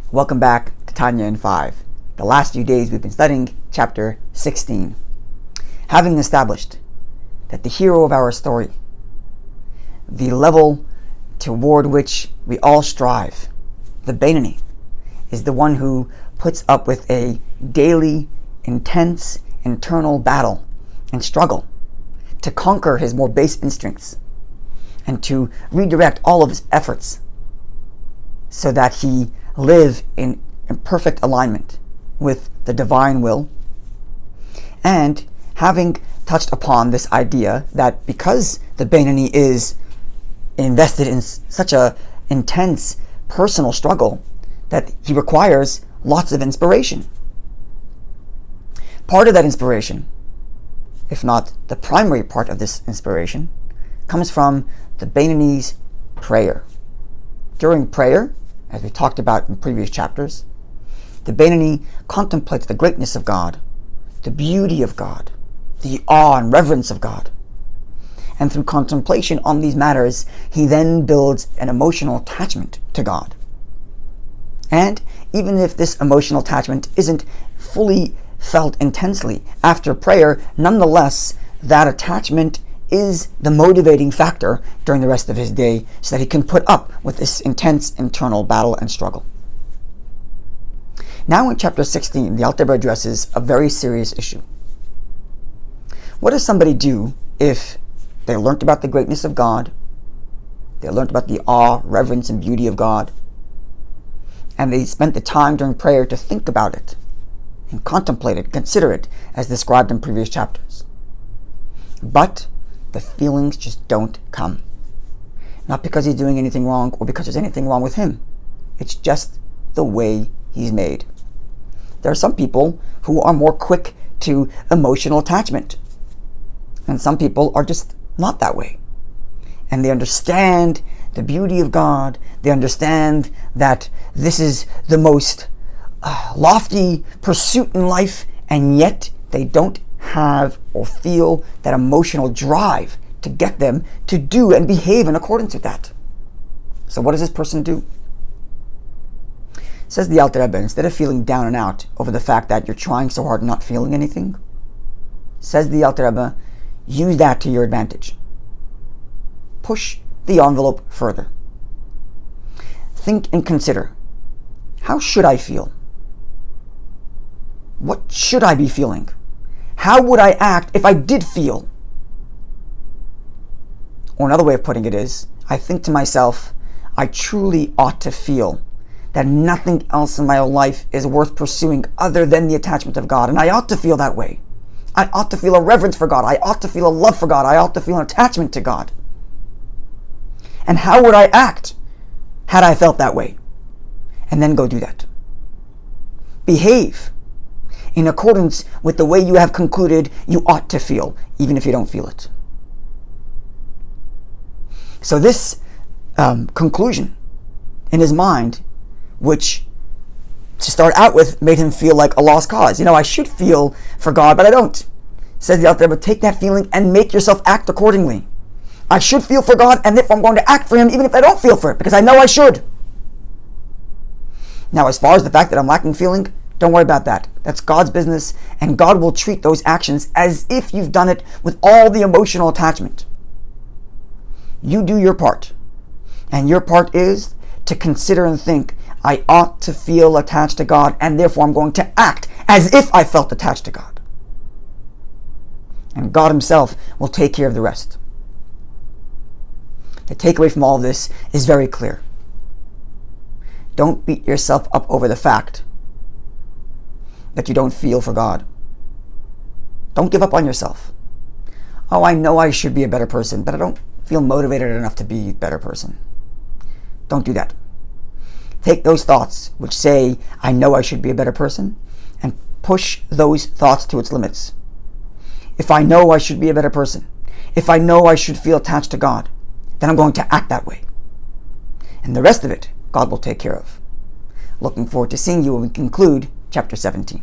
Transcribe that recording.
Welcome back to Tanya in 5. The last few days we've been studying chapter 16. Having established that the hero of our story, the level toward which we all strive, the Beinoni, is the one who puts up with a daily, intense, internal battle and struggle to conquer his more base instincts and to redirect all of his efforts so that he live in perfect alignment with the divine will. And having touched upon this idea that because the Beinoni is invested in such a intense personal struggle that he requires lots of inspiration. Part of that inspiration, if not the primary part of this inspiration, comes from the Beinoni's prayer. During prayer, as we talked about in previous chapters, the Beinoni contemplates the greatness of God, the beauty of God, the awe and reverence of God. And through contemplation on these matters, he then builds an emotional attachment to God. And even if this emotional attachment isn't fully felt intensely after prayer, nonetheless, that attachment is the motivating factor during the rest of his day so that he can put up with this intense internal battle and struggle. Now in chapter 16, the Alter Rebbe addresses a very serious issue. What does somebody do if they learnt about the greatness of God, they learnt about the awe, reverence, and beauty of God, and they spent the time during prayer to think about it and contemplate it, consider it, as described in previous chapters. But the feelings just don't come. Not because he's doing anything wrong or because there's anything wrong with him. It's just the way he's made. There are some people who are more quick to emotional attachment, and some people are just not that way. And they understand the beauty of God. They understand that this is the most lofty pursuit in life, and yet they don't have or feel that emotional drive to get them to do and behave in accordance with that. So what does this person do? Says the Alter Rebbe, instead of feeling down and out over the fact that you're trying so hard and not feeling anything, says the Alter Rebbe, use that to your advantage. Push the envelope further. Think and consider, how should I feel? What should I be feeling? How would I act if I did feel? Or another way of putting it is, I think to myself, I truly ought to feel that nothing else in my life is worth pursuing other than the attachment of God. And I ought to feel that way. I ought to feel a reverence for God. I ought to feel a love for God. I ought to feel an attachment to God. And how would I act had I felt that way? And then go do that. Behave in accordance with the way you have concluded you ought to feel, even if you don't feel it. So this conclusion in his mind, which to start out with made him feel like a lost cause. I should feel for God, but I don't. Says the Alter Rebbe, take that feeling and make yourself act accordingly. I should feel for God, and therefore I'm going to act for him even if I don't feel for it, because I know I should. Now, as far as the fact that I'm lacking feeling, don't worry about that. That's God's business, and God will treat those actions as if you've done it with all the emotional attachment. You do your part, and your part is to consider and think, I ought to feel attached to God, and therefore I'm going to act as if I felt attached to God. And God himself will take care of the rest. The takeaway from all of this is very clear. Don't beat yourself up over the fact that you don't feel for God. Don't give up on yourself. Oh, I know I should be a better person, but I don't feel motivated enough to be a better person. Don't do that. Take those thoughts which say, I know I should be a better person, and push those thoughts to its limits. If I know I should be a better person, if I know I should feel attached to God, then I'm going to act that way. And the rest of it, God will take care of. Looking forward to seeing you when we conclude chapter 17.